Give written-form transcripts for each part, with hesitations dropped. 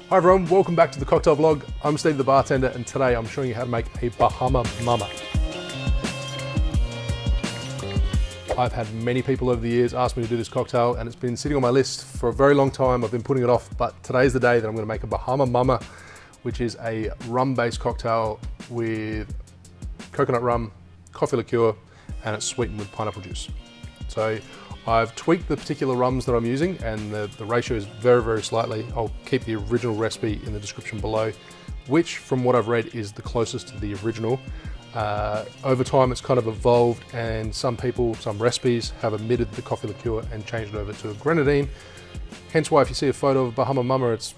Hi everyone, welcome back to the cocktail vlog. I'm Steve the bartender, and today I'm showing you how to make a Bahama Mama. I've had many people over the years ask me to do this cocktail, and it's been sitting on my list for a very long time. I've been putting it off, but today's the day that I'm going to make a Bahama Mama, which is a rum-based cocktail with coconut rum, coffee liqueur, and it's sweetened with pineapple juice. So I've tweaked the particular rums that I'm using, and the ratio is very, very slightly. I'll keep the original recipe in the description below, which from what I've read is the closest to the original. Over time it's kind of evolved, and some people, some recipes have omitted the coffee liqueur and changed it over to a grenadine. Hence why if you see a photo of Bahama Mama, it's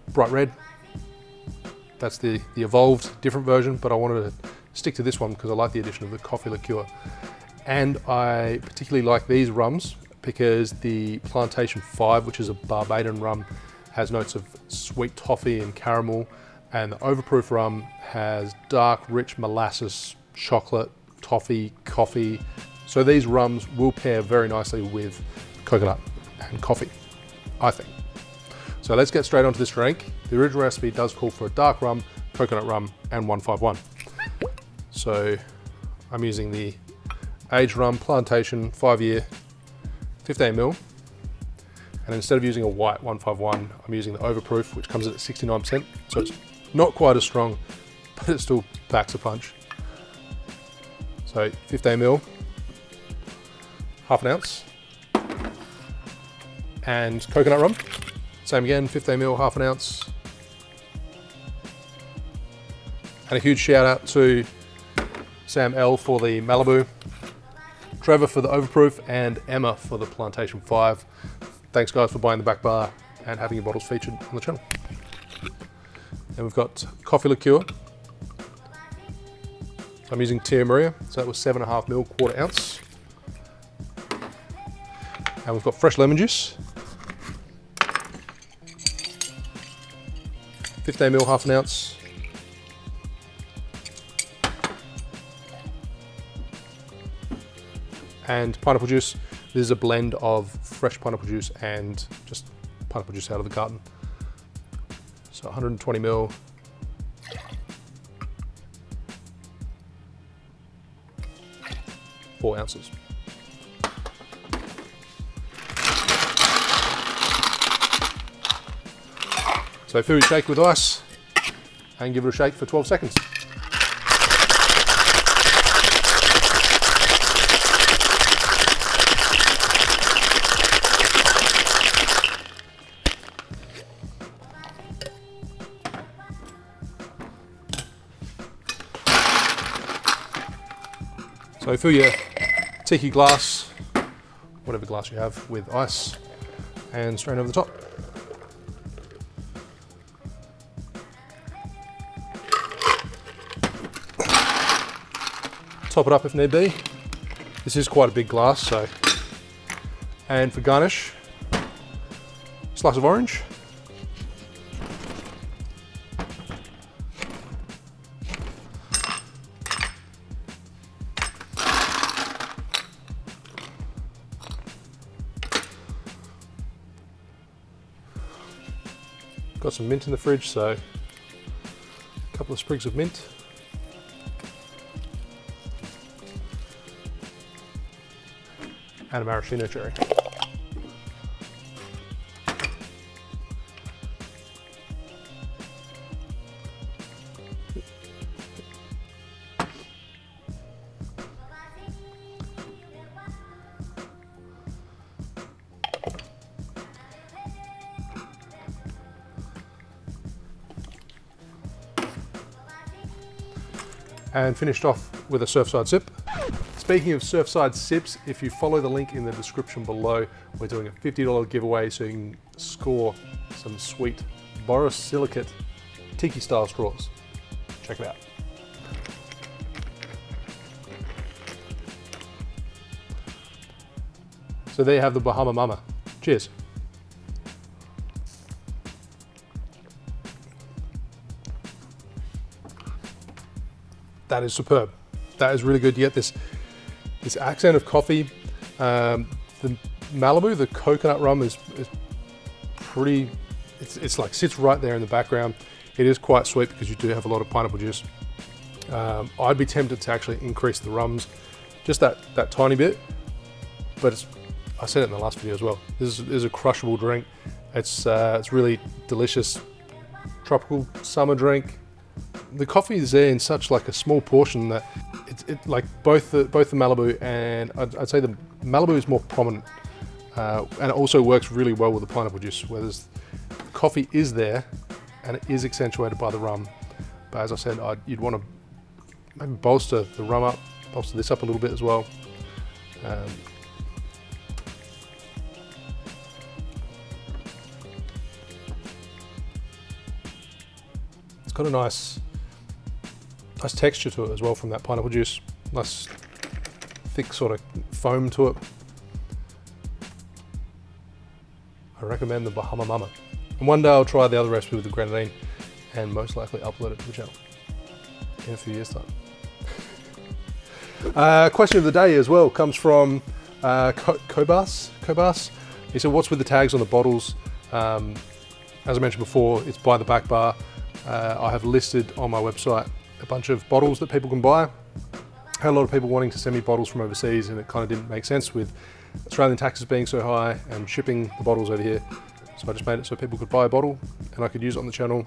bright red. That's the evolved different version, but I wanted to stick to this one because I like the addition of the coffee liqueur. And I particularly like these rums because the Plantation 5, which is a Barbadian rum, has notes of sweet toffee and caramel, and the Overproof rum has dark, rich molasses, chocolate, toffee, coffee. So these rums will pair very nicely with coconut and coffee, I think. So let's get straight onto this drink. The original recipe does call for a dark rum, coconut rum, and 151. So I'm using the aged rum Plantation 5-year 15ml, and instead of using a white 151, I'm using the Overproof, which comes in at 69%, so it's not quite as strong, but it still packs a punch. So 15ml, half an ounce, and coconut rum, same again, 15ml, half an ounce. And a huge shout out to Sam L for the Malibu, Trevor for the Overproof, and Emma for the Plantation 5. Thanks guys for buying the back bar and having your bottles featured on the channel. And we've got coffee liqueur. So I'm using Tia Maria, so that was 7.5ml, quarter ounce. And we've got fresh lemon juice. 15ml, half an ounce. And pineapple juice. This is a blend of fresh pineapple juice and just pineapple juice out of the carton. So 120ml. Four ounces. So fill your shake with ice and give it a shake for 12 seconds. So fill your Tiki glass, whatever glass you have, with ice and strain over the top. Top it up if need be. This is quite a big glass, so. And for garnish, slice of orange. Got some mint in the fridge, so a couple of sprigs of mint. And a maraschino cherry. And finished off with a Surfside sip. Speaking of Surfside sips, if you follow the link in the description below, we're doing a $50 giveaway so you can score some sweet borosilicate Tiki style straws. Check it out. So there you have the Bahama Mama. Cheers. That is superb. That is really good. You get this accent of coffee. The Malibu, the coconut rum is pretty it's like sits right there in the background. It is quite sweet because you do have a lot of pineapple juice. I'd be tempted to actually increase the rums just that tiny bit, but I said it in the last video as well. This is a crushable drink. It's really delicious, tropical summer drink. The coffee is there in such like a small portion that it like both the Malibu, and I'd say the Malibu is more prominent, and it also works really well with the pineapple juice, whereas the coffee is there and it is accentuated by the rum. But as I said, you'd want to maybe bolster the rum up, bolster this up a little bit as well. It's got a nice texture to it as well from that pineapple juice. Nice thick sort of foam to it. I recommend the Bahama Mama. And one day I'll try the other recipe with the grenadine and most likely upload it to the channel in a few years' time. Question of the day as well comes from Kobas. He said, what's with the tags on the bottles? As I mentioned before, it's by the back bar. I have listed on my website a bunch of bottles that people can buy. Had a lot of people wanting to send me bottles from overseas, and it kind of didn't make sense with Australian taxes being so high and shipping the bottles over here. So I just made it so people could buy a bottle and I could use it on the channel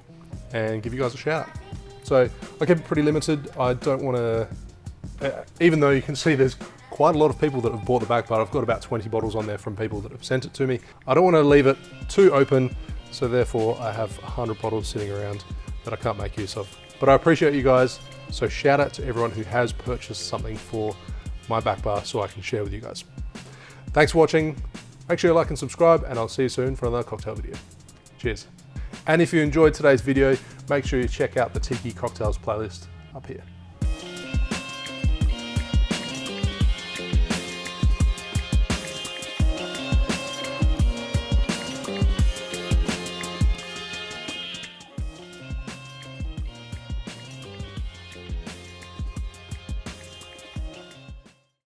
and give you guys a shout out. So I kept it pretty limited. I don't want to, even though you can see there's quite a lot of people that have bought the back bar, I've got about 20 bottles on there from people that have sent it to me. I don't want to leave it too open, so therefore I have 100 bottles sitting around that I can't make use of. But I appreciate you guys, so shout out to everyone who has purchased something for my back bar so I can share with you guys. Thanks for watching. Make sure you like and subscribe, and I'll see you soon for another cocktail video. Cheers. And if you enjoyed today's video, make sure you check out the Tiki cocktails playlist up here.